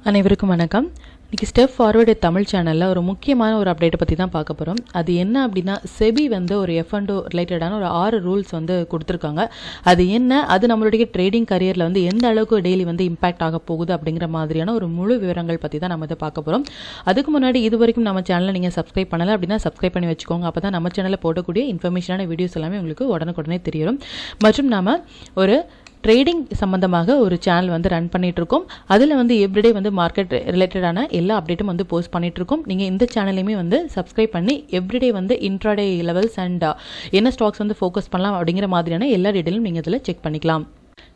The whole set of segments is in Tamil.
அனைவருக்கும் வணக்கம். இன்னைக்கு ஸ்டெப் ஃபார்வர்டு தமிழ் சேனலில் ஒரு முக்கியமான ஒரு அப்டேட்டை பற்றி தான் பார்க்க போகிறோம். அது என்ன அப்படின்னா, செபி வந்து ஒரு F&O ரிலேட்டடான ஒரு 6 ரூல்ஸ் வந்து கொடுத்துருக்காங்க. அது என்ன, அது நம்மளுடைய ட்ரேடிங் கரியரில் வந்து எந்த அளவுக்கு டெய்லி வந்து இம்பாக்ட் ஆக போகுது அப்படிங்கிற மாதிரியான ஒரு முழு விவரங்கள் பற்றி தான் நம்ம இதை பார்க்க போகிறோம். அதுக்கு முன்னாடி இது வரைக்கும் நம்ம சேனலை நீங்கள் சப்ஸ்கிரைப் பண்ணலை அப்படின்னா சப்ஸ்கிரைப் பண்ணி வச்சுக்கோங்க. அப்போ தான் நம்ம சேனலில் போடக்கூடிய இன்ஃபர்மேஷனான வீடியோஸ் எல்லாமே உங்களுக்கு உடனுக்குடனே தெரியும். மற்றும் நாம் ஒரு ட்ரேடிங் சம்பந்தமாக ஒரு சேனல் வந்து ரன் பண்ணிட்டு இருக்கோம். அதில் வந்து எவ்ரிடே வந்து மார்க்கெட் ரிலேட்டடான எல்லா அப்டேட்டும் வந்து போஸ்ட் பண்ணிட்டு இருக்கோம். நீங்கள் இந்த சேனலையுமே வந்து சப்ஸ்கிரைப் பண்ணி எவ்ரிடே வந்து இன்ட்ராடே லெவல்ஸ் அண்ட் என்ன ஸ்டாக்ஸ் வந்து ஃபோக்கஸ் பண்ணலாம் அப்படிங்கிற மாதிரியான எல்லா டீட்டெயிலும் நீங்கள் இதில் செக் பண்ணிக்கலாம்.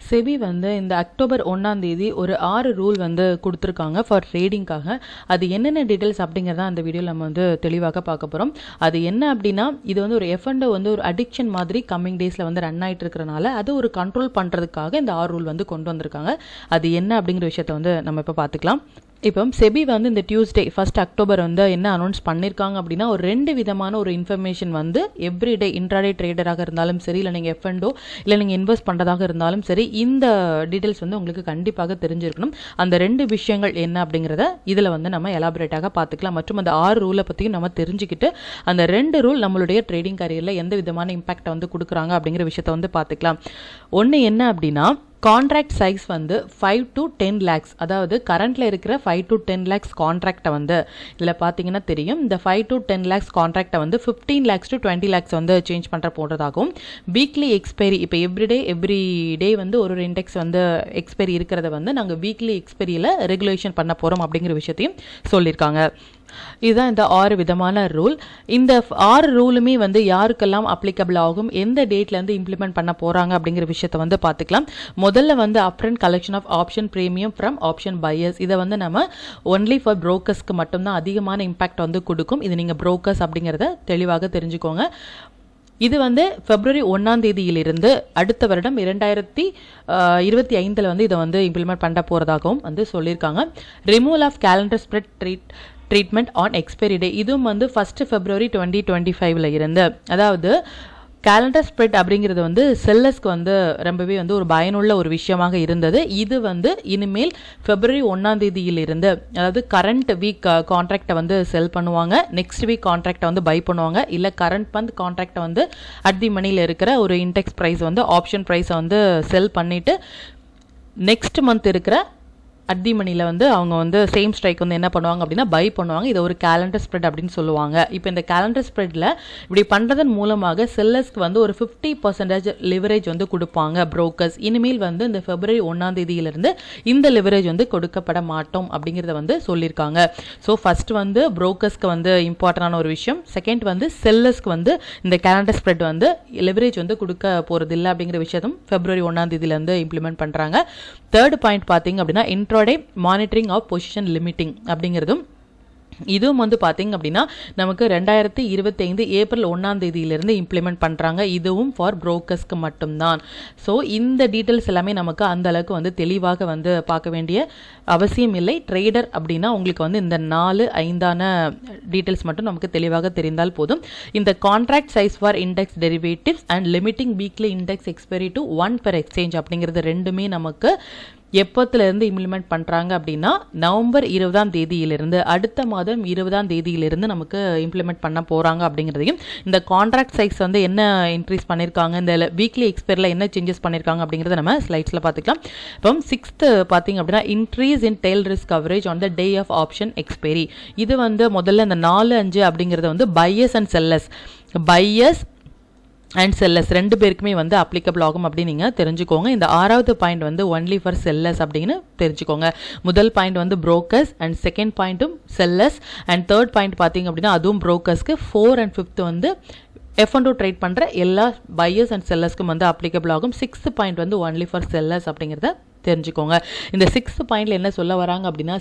செபி வந்து இந்த அக்டோபர் 1 ஒரு 6 ரூல் வந்து கொடுத்துருக்காங்க ஃபார் ட்ரேடிங்காக. அது என்னென்ன டீட்டெயில்ஸ் அப்படிங்கிறத அந்த வீடியோவில் நம்ம வந்து தெளிவாக பார்க்க போகிறோம். அது என்ன அப்படின்னா, இது வந்து ஒரு F&O வந்து ஒரு அடிக்ஷன் மாதிரி கம்மிங் டேஸில் வந்து ரன் ஆகிட்டு இருக்கிறனால அது ஒரு கண்ட்ரோல் பண்ணுறதுக்காக இந்த 6 ரூல் வந்து கொண்டு வந்திருக்காங்க. அது என்ன அப்படிங்கிற விஷயத்தை வந்து நம்ம இப்போ பார்த்துக்கலாம். இப்போ செபி வந்து இந்த டியூஸ்டே 1 அக்டோபர் வந்து என்ன அனௌன்ஸ் பண்ணியிருக்காங்க அப்படின்னா, ஒரு 2 விதமான ஒரு இன்ஃபர்மேஷன் வந்து எவ்ரிடே இன்ட்ராடே ட்ரேடராக இருந்தாலும் சரி, இல்லை நீங்கள் F&O இல்லை நீங்கள் இன்வெஸ்ட் பண்ணுறதாக இருந்தாலும் சரி, இந்த டீட்டெயில்ஸ் வந்து உங்களுக்கு கண்டிப்பாக தெரிஞ்சிருக்கணும். அந்த 2 விஷயங்கள் என்ன அப்படிங்கிறத இதில் வந்து நம்ம எலாபரேட்டாக பார்த்துக்கலாம். மற்றும் அந்த 6 ரூலை பற்றியும் நம்ம தெரிஞ்சுக்கிட்டு அந்த 2 ரூல் நம்மளுடைய ட்ரேடிங் கரியரில் எந்த விதமான இம்பாக்டை வந்து கொடுக்குறாங்க அப்படிங்கிற விஷயத்தை வந்து பார்த்துக்கலாம். ஒன்று என்ன அப்படின்னா, கான்ட்ராக்ட் சைஸ் வந்து 5 to 10 lakhs, அதாவது கரண்ட்ல இருக்கிற 5 to 10 lakhs கான்ட்ராக்டை வந்து இதில் பார்த்தீங்கன்னா தெரியும். இந்த 5 to 10 lakhs கான்ட்ராக்டை வந்து 15 lakhs to 20 lakhs வந்து சேஞ்ச் பண்ணுற போன்றதாகவும், வீக்லி எக்ஸ்பைரி இப்போ எவ்ரி டே வந்து ஒரு இண்டெக்ஸ் வந்து எக்ஸ்பைரி இருக்கிறத வந்து நாங்கள் வீக்லி எக்ஸ்பைரியில் ரெகுலேஷன் பண்ண போகிறோம் அப்படிங்கிற விஷயத்தையும் சொல்லியிருக்காங்க. இதுதான் இந்த 6 விதமான ரூல். இந்த 6 ரூலுமே வந்து யாருக்கெல்லாம் அப்ளிகபிள் ஆகும், எந்த டேட்லேருந்து இம்ப்ளிமெண்ட் பண்ண போகிறாங்க அப்படிங்கிற விஷயத்தை வந்து பார்த்துக்கலாம். முதல்ல வந்து upfront collection of option premium from option buyers. இதை வந்து நம்ம ஒன்லி ஃபார் புரோக்கர்ஸ்க்கு மட்டும்தான் அதிகமான இம்பாக்ட் வந்து கொடுக்கும். இது நீங்கள் புரோக்கர்ஸ் அப்படிங்கிறத தெளிவாக தெரிஞ்சுக்கோங்க. இது வந்து February 1 அடுத்த வருடம் 2025 வந்து இதை வந்து இம்ப்ளிமெண்ட் பண்ண போகிறதாகவும் வந்து சொல்லியிருக்காங்க. Removal of calendar spread treatment on expiry day, இதுவும் வந்து 1 February 2025 இருந்து, அதாவது கேலண்டர் ஸ்ப்ரெட் அப்படிங்கிறது வந்து செல்லர்ஸ்க்கு வந்து ரொம்பவே வந்து ஒரு பயனுள்ள ஒரு விஷயமாக இருந்தது. இது வந்து இனிமேல் February 1 இருந்து, அதாவது கரண்ட் வீக் கான்ட்ராக்டை வந்து செல் பண்ணுவாங்க, நெக்ஸ்ட் வீக் கான்ட்ராக்டை வந்து பை பண்ணுவாங்க, இல்லை கரண்ட் மந்த் கான்ட்ராக்டை வந்து அட் தி மணியில் இருக்கிற ஒரு இண்டெக்ஸ் ப்ரைஸ் வந்து ஆப்ஷன் ப்ரைஸை வந்து செல் பண்ணிவிட்டு நெக்ஸ்ட் மந்த் இருக்கிற அட் தி மணியில் வந்து அவங்க வந்து சேம் ஸ்ட்ரைக் வந்து என்ன பண்ணுவாங்க அப்படின்னா பை பண்ணுவாங்க. இதை ஒரு கேலண்டர் ஸ்ப்ரெட் அப்படின்னு சொல்லுவாங்க. இப்போ இந்த கேலண்டர் ஸ்ப்ரெட்டில் இப்படி பண்ணுறதன் மூலமாக செல்லர்ஸ்க்கு வந்து ஒரு 50% லிவரேஜ் வந்து கொடுப்பாங்க புரோக்கர்ஸ். இனிமேல் வந்து இந்த February 1 இந்த லிவரேஜ் வந்து கொடுக்கப்பட மாட்டோம் அப்படிங்கிறத வந்து சொல்லியிருக்காங்க. ஸோ ஃபர்ஸ்ட் வந்து புரோக்கர்ஸ்க்கு வந்து இம்பார்ட்டண்டான ஒரு விஷயம். செகண்ட் வந்து செல்லர்ஸ்க்கு வந்து இந்த கேலண்டர் ஸ்ப்ரெட் வந்து லிவரேஜ் வந்து கொடுக்க போகிறது இல்லை அப்படிங்கிற விஷயத்தும் February 1 இம்ப்ளிமெண்ட் பண்ணுறாங்க. தேர்ட் பாயிண்ட் பார்த்தீங்க அப்படின்னா, intraday monitoring of position limiting அப்படிங்கிறதும் இதுவும் வந்து பார்த்தீங்க அப்படின்னா நமக்கு 2025 April 1 இம்ப்ளிமெண்ட் பண்ணுறாங்க. இதுவும் ஃபார் புரோக்கர்ஸ்க்கு மட்டும்தான். ஸோ இந்த டீட்டெயில்ஸ் எல்லாமே நமக்கு அந்த அளவுக்கு வந்து தெளிவாக வந்து பார்க்க வேண்டிய அவசியம் இல்லை. ட்ரேடர் அப்படின்னா உங்களுக்கு வந்து இந்த 4-5 டீட்டெயில்ஸ் மட்டும் நமக்கு தெளிவாக தெரிந்தால் போதும். இந்த contract size for index derivatives and limiting weekly index expiry to 1 per exchange அப்படிங்கிறது ரெண்டுமே நமக்கு எப்போத்திலிருந்து இம்ப்ளிமெண்ட் பண்ணுறாங்க அப்படின்னா, நவம்பர் 20 அடுத்த மாதம் 20 நமக்கு இம்ப்ளிமெண்ட் பண்ண போகிறாங்க அப்படிங்கிறதையும், இந்த கான்ட்ராக்ட் சைஸ் வந்து என்ன இன்க்ரீஸ் பண்ணியிருக்காங்க, இந்த வீக்லி எக்ஸ்பைரியில் என்ன சேஞ்சஸ் பண்ணியிருக்காங்க அப்படிங்கிறத நம்ம ஸ்லைட்ஸில் பார்த்துக்கலாம். இப்போ 6th பார்த்தீங்க அப்படின்னா, increase in tail risk coverage on the day of option expiry. இது வந்து முதல்ல இந்த 4-5 அப்படிங்கிறத வந்து பையர்ஸ் அண்ட் செல்லர்ஸ் 2 பேருக்குமே வந்து அப்ளிகபிள் ஆகும் அப்படின்னு நீங்கள் தெரிஞ்சுக்கோங்க. இந்த 6வது பாயிண்ட் வந்து ஒன்லி ஃபார் செல்லர்ஸ் அப்படின்னு தெரிஞ்சுக்கோங்க. முதல் பாயிண்ட் வந்து புரோக்கர்ஸ் அண்ட் செகண்ட் பாயிண்ட்டும் செல்லர்ஸ் அண்ட் தேர்ட் பாயிண்ட் பார்த்தீங்க அப்படின்னா அதுவும் புரோக்கர்ஸ்க்கு, 4 and 5th வந்து F&O ட்ரேட் பண்ணுற எல்லா பையர்ஸ் அண்ட் செல்லர்ஸ்க்கும் வந்து அப்ளிகபிள் ஆகும். 6th பாயிண்ட் வந்து ஒன்லி ஃபார் செல்லர்ஸ் அப்படிங்கிறத தெரிஞ்சுக்கோங்க. இந்த 6th பாயிண்ட்ல என்ன சொல்ல வராங்க அப்படின்னா,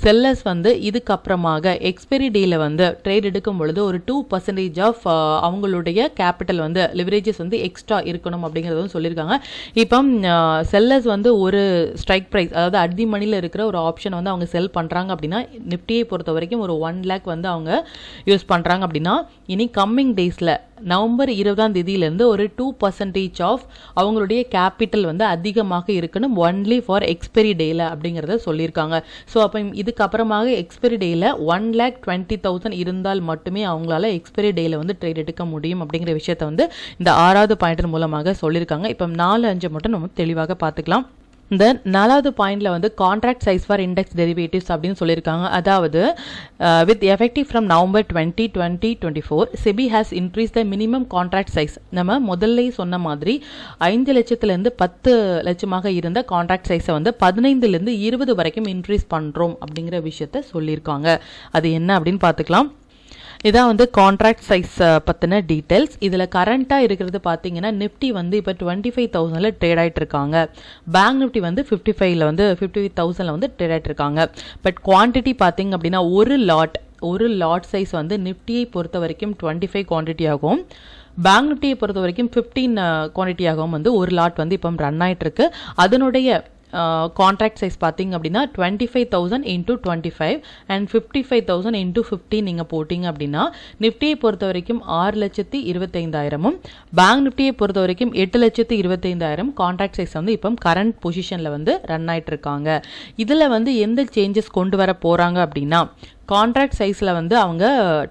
செல்லர்ஸ் வந்து இதுக்கப்புறமாக எக்ஸ்பைரி டேல வந்து ட்ரேட் எடுக்கும் பொழுது ஒரு 2% ஆஃப் அவங்களுடைய கேபிட்டல் வந்து லிவரேஜஸ் வந்து எக்ஸ்ட்ரா இருக்கணும் அப்படிங்கிறதும் சொல்லியிருக்காங்க. இப்போ செல்லர்ஸ் வந்து ஒரு ஸ்ட்ரைக் ப்ரைஸ், அதாவது அட் தி மணியில் இருக்கிற ஒரு ஆப்ஷன் வந்து அவங்க செல் பண்ணுறாங்க அப்படின்னா, நிஃப்டியை பொறுத்த வரைக்கும் ஒரு 1 lakh வந்து அவங்க யூஸ் பண்ணுறாங்க அப்படின்னா, இனி கம்மிங் டேஸில் நவம்பர் 20 ஒரு 2% ஆஃப் அவங்களுடைய கேபிட்டல் வந்து அதிகமாக இருக்கணும் ஒன்லி ஃபார் எக்ஸ்பைரி டேல அப்படிங்கிறத சொல்லியிருக்காங்க. ஸோ அப்போ இதுக்கப்புறமாக எக்ஸ்பைரி டேயில் 1,20,000 இருந்தால் மட்டுமே அவங்களால எக்ஸ்பைரி டேயில் வந்து ட்ரேட் எடுக்க முடியும் அப்படிங்கிற விஷயத்தை வந்து இந்த 6வது பாயிண்ட் மூலமாக சொல்லியிருக்காங்க. இப்போ 4-5 மட்டும் நம்ம தெளிவாக பார்த்துக்கலாம். இந்த 4வது பாயிண்ட்ல வந்து contract size for index derivatives அப்படின்னு சொல்லியிருக்காங்க. அதாவது with effective from November 2024 SEBI has increase the minimum contract size. நம்ம முதல்ல சொன்ன மாதிரி 5 லட்சத்துலேருந்து 10 லட்சமாக இருந்த கான்ட்ராக்ட் சைஸை வந்து 15லேருந்து 20 வரைக்கும் இன்க்ரீஸ் பண்ணுறோம் அப்படிங்கிற விஷயத்த சொல்லியிருக்காங்க. அது என்ன அப்படின்னு பார்த்துக்கலாம். இதான் வந்து கான்ட்ராக்ட் சைஸ் பற்றின டீட்டெயில்ஸ். இதில் கரண்ட்டாக இருக்கிறது பார்த்தீங்கன்னா நிஃப்டி வந்து இப்போ 25,000ல் ட்ரேட் ஆகிட்டு இருக்காங்க. பேங்க் நிஃப்டி வந்து 55ல் வந்து 50,000ல் வந்து ட்ரேட் ஆகிட்டு இருக்காங்க. பட் குவான்டிட்டி பார்த்தீங்க அப்படின்னா ஒரு லாட் சைஸ் வந்து நிஃப்டியை பொறுத்த வரைக்கும் 25 குவான்டிட்டி ஆகும். பேங்க் நிஃப்டியை பொறுத்த வரைக்கும் 15 குவான்டிட்டி ஆகும் வந்து ஒரு லாட் வந்து இப்போ ரன் ஆகிட்டு இருக்கு. அதனுடைய கான்ட்ராக்ட் சைஸ் பார்த்தீங்க அப்படின்னா 25,000 into 25 and 55,000 into 15 நீங்கள் போட்டிங்க அப்படின்னா நிஃப்டியை பொறுத்த வரைக்கும் 6,25,000 பேங்க் நிஃப்டியை பொறுத்த வரைக்கும் 8,25,000 கான்ட்ராக்ட் சைஸ் வந்து இப்போ கரண்ட் பொசிஷனில் வந்து ரன் ஆகிட்டு இருக்காங்க. இதில் வந்து எந்த சேஞ்சஸ் கொண்டு வர போகிறாங்க அப்படின்னா கான்ட்ராக்ட் சைஸில் வந்து அவங்க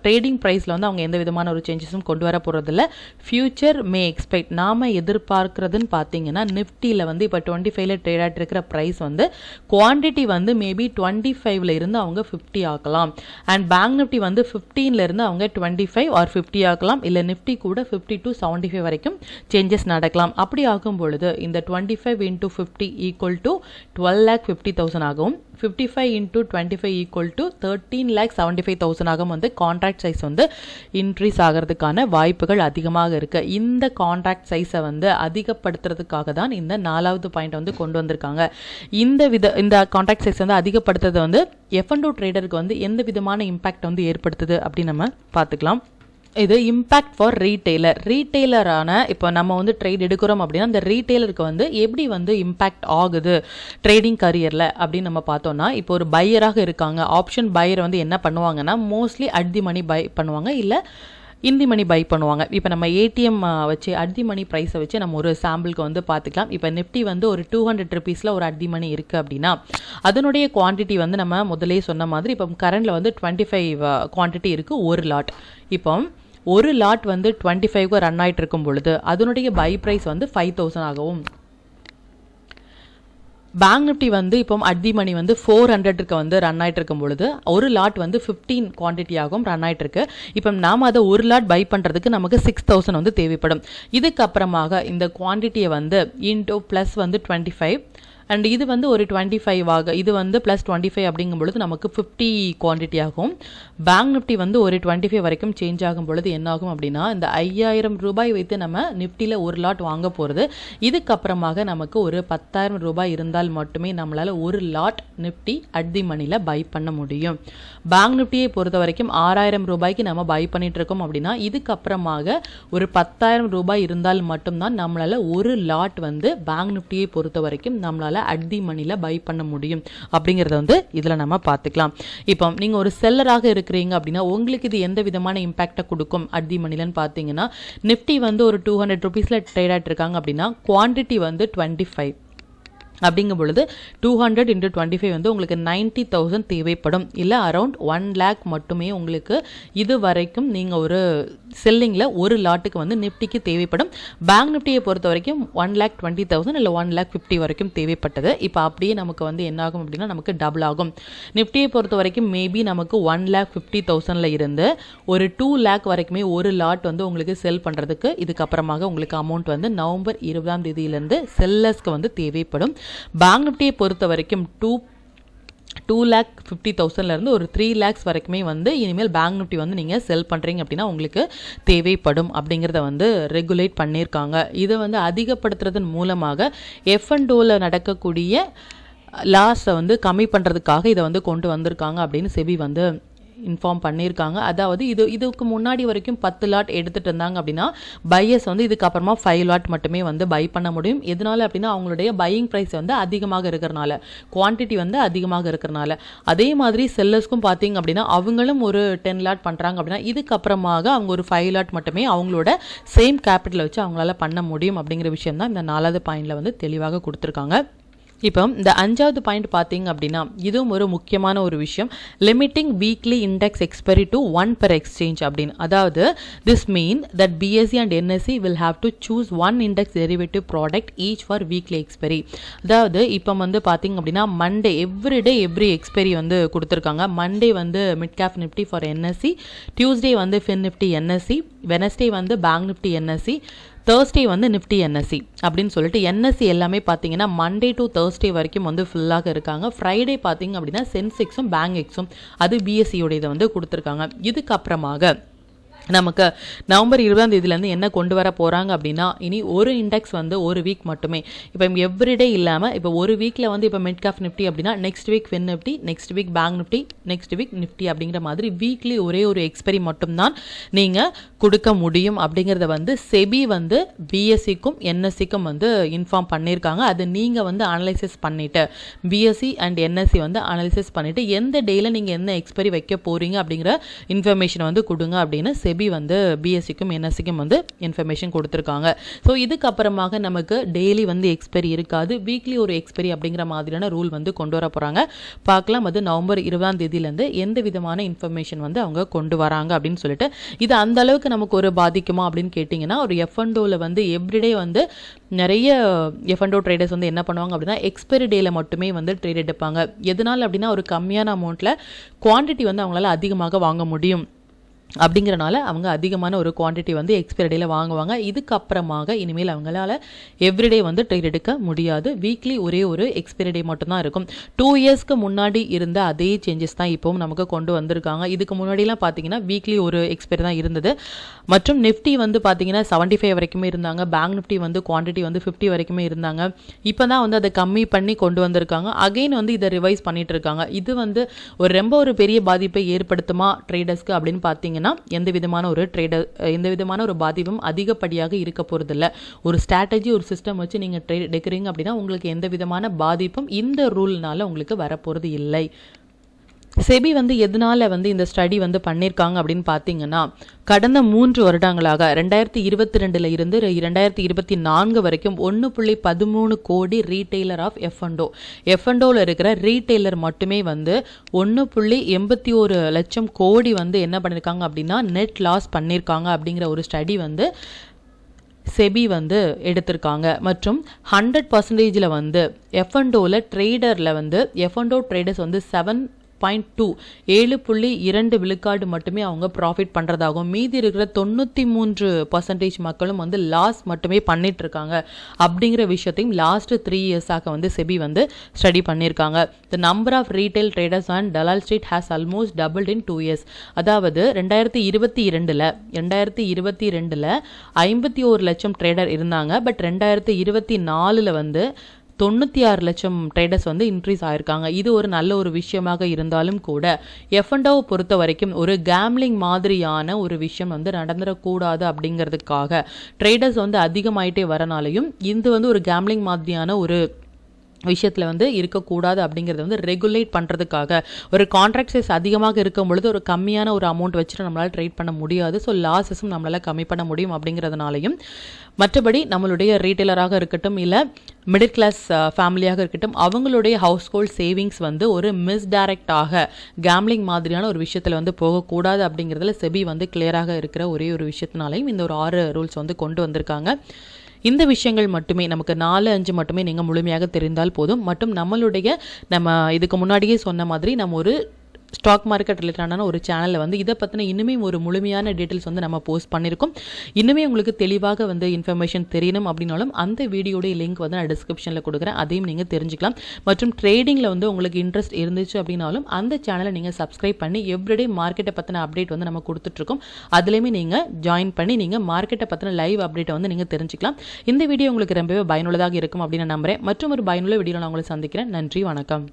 ட்ரேடிங் ப்ரைஸில் வந்து அவங்க எந்த விதமான ஒரு சேஞ்சஸும் கொண்டு வர போகிறதில்ல. ஃபியூச்சர் மே எக்ஸ்பெக்ட் நாம் எதிர்பார்க்குறதுன்னு பார்த்தீங்கன்னா நிஃப்டியில் வந்து இப்போ 25ல் ட்ரேட் ஆகிட்டு இருக்கிற ப்ரைஸ் வந்து குவான்டிட்டி வந்து மேபி 25ல் இருந்து அவங்க 50 ஆக்கலாம். அண்ட் பேங்க் நிஃப்டி வந்து 15ல் இருந்து அவங்க 25 or 50 ஆக்கலாம். இல்லை நிஃப்டி கூட 50 to 75 வரைக்கும் சேஞ்சஸ் நடக்கலாம். அப்படி ஆகும் பொழுது இந்த 25 into 50 equal to 12,50,000 ஆகும். 55 into 25 equal to 13,75,000 ஆகும் வந்து கான்ட்ராக்ட் சைஸ் வந்து இன்க்ரீஸ் ஆகிறதுக்கான வாய்ப்புகள் அதிகமாக இருக்கு. இந்த கான்ட்ராக்ட் சைஸை வந்து அதிகப்படுத்துறதுக்காக தான் இந்த 4வது பாயிண்ட் வந்து கொண்டு வந்திருக்காங்க. இந்த கான்ட்ராக்ட் சைஸ் வந்து அதிகப்படுத்துறது வந்து F&O ட்ரேடருக்கு வந்து எந்த விதமான இம்பாக்ட் வந்து ஏற்படுத்துது அப்படின்னு நம்ம பார்த்துக்கலாம். இது இம்பேக்ட் ஃபார் ரீட்டெய்லரான இப்போ நம்ம வந்து ட்ரேட் எடுக்கிறோம் அப்படின்னா அந்த ரீட்டெய்லருக்கு வந்து எப்படி வந்து இம்பேக்ட் ஆகுது ட்ரேடிங் கரியரில் அப்படின்னு நம்ம பார்த்தோம்னா, இப்போ ஒரு பையராக இருக்காங்க. ஆப்ஷன் பையர் வந்து என்ன பண்ணுவாங்கன்னா mostly at the money buy பண்ணுவாங்க, இல்லை இந்தி மணி பை பண்ணுவாங்க. இப்போ நம்ம ஏடிஎம் வச்சு அட் தி மணி ப்ரைஸை வச்சு நம்ம ஒரு சாம்பிளுக்கு வந்து பார்த்துக்கலாம். இப்போ நிஃப்டி வந்து ஒரு 200 rupeesல ஒரு அட் தி மணி இருக்குது அப்படின்னா அதனுடைய குவான்டிட்டி வந்து நம்ம முதலே சொன்ன மாதிரி இப்போ கரண்டில் வந்து 25 குவான்டிட்டி இருக்குது ஒரு லாட். இப்போ ஒரு லாட் வந்து 25க்கு ரன் ஆகிட்டு இருக்கும் பொழுது அதனுடைய பை ப்ரைஸ் வந்து 5,000 ஆகவும், பேங்க் நிஃப்டி வந்து இப்போ அட் தி மணி வந்து 400க்கு வந்து ரன் ஆகிட்டு இருக்கும் பொழுது ஒரு லாட் வந்து 15 குவான்டிட்டி ஆகும் ரன் ஆகிட்டு இருக்கு. இப்போ நாம் அதை ஒரு லாட் பை பண்ணுறதுக்கு நமக்கு 6,000 வந்து தேவைப்படும். இதுக்கப்புறமாக இந்த குவான்டிட்டியை வந்து இன்டூ ப்ளஸ் வந்து 25 அண்ட் இது வந்து ஒரு 25 இது வந்து ப்ளஸ் 25 அப்படிங்கும் பொழுது நமக்கு 50 குவான்டிட்டி ஆகும். பேங்க் நிஃப்டி வந்து ஒரு 25 வரைக்கும் சேஞ்ச் ஆகும் பொழுது என்ன ஆகும் அப்படின்னா இந்த 5,000 ரூபாய் வைத்து நம்ம நிஃப்டியில் ஒரு லாட் வாங்க போகிறது. இதுக்கப்புறமாக நமக்கு ஒரு 10,000 ரூபாய் இருந்தால் மட்டுமே நம்மளால் ஒரு லாட் நிஃப்டி அட் தி மணியில் பை பண்ண முடியும். பேங்க் நிஃப்டியை பொறுத்த வரைக்கும் 6,000 ரூபாய்க்கு நம்ம பை பண்ணிட்டு இருக்கோம் அப்படின்னா இதுக்கப்புறமாக ஒரு 10,000 ரூபாய் இருந்தால் மட்டும்தான் நம்மளால் ஒரு லாட் வந்து பேங்க் நிஃப்டியை பொறுத்த வரைக்கும் நம்மளால் அட் தி மணியில் பை பண்ண முடியும் அப்படிங்கிறத வந்து இதில் நம்ம பார்த்துக்கலாம். இப்போ நீங்கள் ஒரு செல்லராக இருக்கிறீங்க அப்படின்னா உங்களுக்கு இது எந்த விதமான இம்பாக்டை கொடுக்கும் அட் தி மணிலன்னு பார்த்தீங்கன்னா நிஃப்டி வந்து ஒரு 200 rupeesல ட்ரேட் ஆகிட்டு இருக்காங்க அப்படின்னா குவான்டிட்டி வந்து 25 அப்படிங்கும் பொழுது 200 into 25 வந்து உங்களுக்கு 90,000 தேவைப்படும். இல்லை அரௌண்ட் 1 lakh மட்டுமே உங்களுக்கு இது வரைக்கும் நீங்கள் ஒரு செல்லிங்கில் ஒரு லாட்டுக்கு வந்து நிஃப்டிக்கு தேவைப்படும். பேங்க் நிஃப்டியை பொறுத்த வரைக்கும் 1,20,000 இல்லை 1,50,000 வரைக்கும் தேவைப்பட்டது. இப்போ அப்படியே நமக்கு வந்து என்ன ஆகும் அப்படின்னா நமக்கு டபுள் ஆகும். நிஃப்டியை பொறுத்த வரைக்கும் மேபி நமக்கு 1,50,000 இருந்து ஒரு 2 lakh வரைக்குமே ஒரு லாட் வந்து உங்களுக்கு செல் பண்ணுறதுக்கு இதுக்கப்புறமாக உங்களுக்கு அமௌண்ட் வந்து நவம்பர் 20ஆம் தேதியிலேருந்து செல்லர்ஸ்க்கு வந்து தேவைப்படும். பேங்க் நிஃப்டியை பொறுத்த வரைக்கும் 2,50,000 இருந்து ஒரு 3 lakhs வரைக்குமே வந்து இனிமேல் பேங்க் நிஃப்டி வந்து நீங்கள் செல் பண்ணுறீங்க அப்படின்னா உங்களுக்கு தேவைப்படும் அப்படிங்கிறத வந்து ரெகுலேட் பண்ணியிருக்காங்க. இதை வந்து அதிகப்படுத்துறதன் மூலமாக F&Oவில் நடக்கக்கூடிய லாஸை வந்து கம்மி பண்ணுறதுக்காக இதை வந்து கொண்டு வந்திருக்காங்க அப்படின்னு செபி வந்து இன்ஃபார்ம் பண்ணியிருக்காங்க. அதாவது இதுக்கு முன்னாடி வரைக்கும் 10 லாட் எடுத்துகிட்டு இருந்தாங்க அப்படின்னா பையர்ஸ் வந்து இதுக்கப்புறமா 5 லாட் மட்டுமே வந்து பை பண்ண முடியும். எதனால அப்படின்னா அவங்களுடைய பையிங் ப்ரைஸ் வந்து அதிகமாக இருக்கிறனால, குவான்டிட்டி வந்து அதிகமாக இருக்கிறனால. அதே மாதிரி செல்லர்ஸ்க்கும் பார்த்தீங்க அப்படின்னா அவங்களும் ஒரு 10 லாட் பண்ணுறாங்க அப்படின்னா இதுக்கப்புறமாக அவங்க ஒரு 5 லாட் மட்டுமே அவங்களோட சேம் கேபிட்டலை வச்சு அவங்களால பண்ண முடியும் அப்படிங்கிற விஷயம் தான் இந்த 4வது பாயிண்டில் வந்து தெளிவாக கொடுத்துருக்காங்க. இப்போ இந்த 5வது பாயிண்ட் பார்த்தீங்க அப்படின்னா இதுவும் ஒரு முக்கியமான ஒரு விஷயம். Limiting weekly index expiry to 1 per exchange அப்படின்னு. அதாவது this mean that BSE and NSE will have to choose 1 index derivative product each for weekly expiry. அதாவது இப்போ வந்து பார்த்தீங்க அப்படின்னா மண்டே எவ்ரி எக்ஸ்பைரி வந்து கொடுத்துருக்காங்க. மண்டே வந்து mid cap Nifty for NSE, Tuesday வந்து ஃபின் நிஃப்டி NSE, வெனஸ்டே வந்து பேங்க் நிஃப்டி NSE, தேர்ஸ்டே வந்து நிஃப்டி NSE அப்படின்னு சொல்லிட்டு NSE எல்லாமே பார்த்தீங்கன்னா மண்டே டு தேர்ஸ்டே வரைக்கும் வந்து ஃபுல்லாக இருக்காங்க. ஃப்ரைடே பார்த்தீங்க அப்படின்னா சென்செக்ஸும் பேங்க் எக்ஸும் அது BSEயோட இதை வந்து கொடுத்துருக்காங்க. இதுக்கப்புறமாக நமக்கு நவம்பர் 20ஆம் தேதியிலேருந்து என்ன கொண்டு வர போகிறாங்க அப்படின்னா இனி ஒரு இண்டெக்ஸ் வந்து ஒரு வீக் மட்டுமே. இப்போ எவ்ரிடே இல்லாமல் இப்போ ஒரு வீக்கில் வந்து இப்போ மிட் கேப் நிஃப்டி அப்படின்னா next week fin Nifty, next week bank Nifty, next week Nifty அப்படிங்கிற மாதிரி வீக்லி ஒரே ஒரு எக்ஸ்பைரி மட்டும்தான் நீங்கள் கொடுக்க முடியும் அப்படிங்கிறத வந்து செபி வந்து BSEக்கும் NSEக்கும் வந்து இன்ஃபார்ம் பண்ணியிருக்காங்க. அது நீங்கள் வந்து அனலைசிஸ் பண்ணிவிட்டு BSE அண்ட் NSE வந்து அனலைசிஸ் பண்ணிவிட்டு எந்த டேயில் நீங்கள் என்ன எக்ஸ்பைரி வைக்க போகிறீங்க அப்படிங்கிற இன்ஃபர்மேஷன் வந்து கொடுங்க அப்படின்னு செபி வந்து BSEக்கும் NSEக்கும் வந்து இன்ஃபர்மேஷன் கொடுத்துருக்காங்க. ஸோ இதுக்கப்புறமாக நமக்கு டெய்லி வந்து எக்ஸ்பைரி இருக்காது, வீக்லி ஒரு எக்ஸ்பைரி அப்படிங்கிற மாதிரியான ரூல் வந்து கொண்டு வர போகிறாங்க. பார்க்கலாம் அது நவம்பர் 20ஆம் தேதியிலேருந்து எந்த விதமான இன்ஃபர்மேஷன் வந்து அவங்க கொண்டு வராங்க அப்படின்னு சொல்லிட்டு. இது அந்த அளவுக்கு நமக்கு ஒரு பாதிக்குமா அப்படின்னு கேட்டிங்கன்னா ஒரு F&Oவில் வந்து எவ்ரிடே வந்து நிறைய F&O ட்ரேடர்ஸ் வந்து என்ன பண்ணுவாங்க அப்படின்னா எக்ஸ்பைரி டேயில் மட்டுமே வந்து ட்ரேட் எடுப்பாங்க. எதனால் அப்படின்னா ஒரு கம்மியான அமௌண்ட்டில் குவான்டிட்டி வந்து அவங்களால அதிகமாக வாங்க முடியும் அப்படிங்கிறனால அவங்க அதிகமான ஒரு குவான்டிட்டி வந்து எக்ஸ்பைரி டேயில் வாங்குவாங்க. இதுக்கப்புறமாக இனிமேல் அவங்களால எவ்ரிடே வந்து ட்ரேட் எடுக்க முடியாது. வீக்லி ஒரே ஒரு எக்ஸ்பைரி டே மட்டும்தான் இருக்கும். 2 இயர்ஸ்க்கு முன்னாடி இருந்த அதே சேஞ்சஸ் தான் இப்போவும் நமக்கு கொண்டு வந்திருக்காங்க. இதுக்கு முன்னாடிலாம் பார்த்தீங்கன்னா வீக்லி ஒரு எக்ஸ்பைரி தான் இருந்தது. மற்றும் நிஃப்டி வந்து பார்த்தீங்கன்னா 75 வரைக்குமே இருந்தாங்க. பேங்க் நிஃப்டி வந்து குவான்டிட்டி வந்து 50 வரைக்குமே இருந்தாங்க. இப்போ தான் வந்து அதை கம்மி பண்ணி கொண்டு வந்திருக்காங்க. அகைன் வந்து இதை ரிவைஸ் பண்ணிட்டு இருக்காங்க. இது வந்து ரொம்ப ஒரு பெரிய பாதிப்பை ஏற்படுத்துமா ட்ரேடர்ஸ்க்கு அப்படின்னு பார்த்தீங்கன்னா எந்த விதமான ஒரு பாதிப்பும் அதிகப்படியாக இருக்க போறதில்ல. ஒரு ஸ்ட்ராட்டஜி ஒரு சிஸ்டம் வச்சு நீங்க ட்ரேட் எடுக்கிறீங்க அப்படின்னா உங்களுக்கு எந்த விதமான பாதிப்பும் இந்த ரூல்னால உங்களுக்கு வரப்போறது இல்லை. செபி வந்து எதனால வந்து இந்த ஸ்டடி வந்து பண்ணியிருக்காங்க அப்படின்னு பார்த்தீங்கன்னா கடந்த 3 வருடங்களாக 2022 இருந்து 2024 வரைக்கும் 1.13 கோடி ரீட்டெய்லர் ஆஃப் F&Oவில் இருக்கிற ரீட்டெய்லர் மட்டுமே வந்து 1.81 லட்சம் கோடி வந்து என்ன பண்ணியிருக்காங்க அப்படின்னா நெட் லாஸ் பண்ணியிருக்காங்க அப்படிங்கிற ஒரு ஸ்டடி வந்து செபி வந்து எடுத்திருக்காங்க. மற்றும் 100% வந்து F&Oவில் ட்ரேடரில் வந்து F&O ட்ரேடர்ஸ் வந்து 7.2 விழுக்காடு மட்டுமே அவங்க ப்ராஃபிட் பண்ணுறதாகும். மீதி இருக்கிற 93% மக்களும் வந்து லாஸ் மட்டுமே பண்ணிட்டு இருக்காங்க அப்படிங்கிற விஷயத்தையும் லாஸ்ட் 3 இயர்ஸாக வந்து செபி வந்து ஸ்டடி பண்ணியிருக்காங்க. The number of retail traders and Dalal street has almost doubled in 2 years. அதாவது 2022 51 லட்சம் ட்ரேடர் இருந்தாங்க. பட் 2024 வந்து 96 லட்சம் ட்ரேடர்ஸ் வந்து இன்க்ரீஸ் ஆயிருக்காங்க. இது ஒரு நல்ல ஒரு விஷயமாக இருந்தாலும் கூட F&O பொறுத்த வரைக்கும் ஒரு கேம்லிங் மாதிரியான ஒரு விஷயம் வந்து நடந்துடக்கூடாது அப்படிங்கிறதுக்காக ட்ரேடர்ஸ் வந்து அதிகமாயிட்டே வரனாலையும் இது வந்து ஒரு கேம்லிங் மாதிரியான ஒரு விஷயத்தில் வந்து இருக்கக்கூடாது அப்படிங்கிறத வந்து ரெகுலேட் பண்ணுறதுக்காக ஒரு கான்ட்ராக்ட் சைஸ் அதிகமாக இருக்கும் பொழுது ஒரு கம்மியான ஒரு அமௌண்ட் வச்சுட்டு நம்மளால் ட்ரேட் பண்ண முடியாது. ஸோ லாஸஸும் நம்மளால் கம்மி பண்ண முடியும் அப்படிங்கிறதுனாலையும் மற்றபடி நம்மளுடைய ரீட்டைலராக இருக்கட்டும் இல்லை மிடில் கிளாஸ் ஃபேமிலியாக இருக்கட்டும் அவங்களுடைய ஹவுஸ் ஹோல்ட் சேவிங்ஸ் வந்து ஒரு மிஸ்டைரக்டாக கேம்லிங் மாதிரியான ஒரு விஷயத்தில் வந்து போகக்கூடாது அப்படிங்கிறதுல செபி வந்து கிளியராக இருக்கிற ஒரே ஒரு விஷயத்தினாலையும் இந்த ஒரு 6 ரூல்ஸ் வந்து கொண்டு வந்திருக்காங்க. இந்த விஷயங்கள் மட்டுமே நமக்கு 4-5 மட்டுமே நீங்கள் முழுமையாக தெரிந்தால் போதும். மற்றும் நம்ம இதுக்கு முன்னாடியே சொன்ன மாதிரி நம்ம ஒரு ஸ்டாக் மார்க்கெட் ரிலேட்டடான ஒரு சேனலில் வந்து இதை பற்றின இன்னுமே ஒரு முழுமையான டீட்டெயில்ஸ் வந்து நம்ம போஸ்ட் பண்ணியிருக்கோம். இன்னுமே உங்களுக்கு தெளிவாக வந்து இன்ஃபர்மேஷன் தெரியணும் அப்படின்னாலும் அந்த வீடியோடைய லிங்க் வந்து நான் டிஸ்கிரிப்ஷனில் கொடுக்குறேன், அதையும் நீங்கள் தெரிஞ்சுக்கலாம். மற்றும் ட்ரேடிங்கில் வந்து உங்களுக்கு இன்ட்ரெஸ்ட் இருந்துச்சு அப்படின்னாலும் அந்த சேனலை நீங்கள் சப்ஸ்கிரைப் பண்ணி எவ்ரிடே மார்க்கெட்டை பற்றின அப்டேட் வந்து நம்ம கொடுத்துட்ருக்கோம். அதுலேயுமே நீங்கள் ஜாயின் பண்ணி நீங்கள் மார்க்கெட்டை பற்றின லைவ் அப்டேட்டை வந்து நீங்கள் தெரிஞ்சுக்கலாம். இந்த வீடியோ உங்களுக்கு ரொம்பவே பயனுள்ளதாக இருக்கும் அப்படின்னு நம்புகிறேன். மற்றும் ஒரு பயனுள்ள வீடியோ நான் உங்களை சந்திக்கிறேன். நன்றி, வணக்கம்.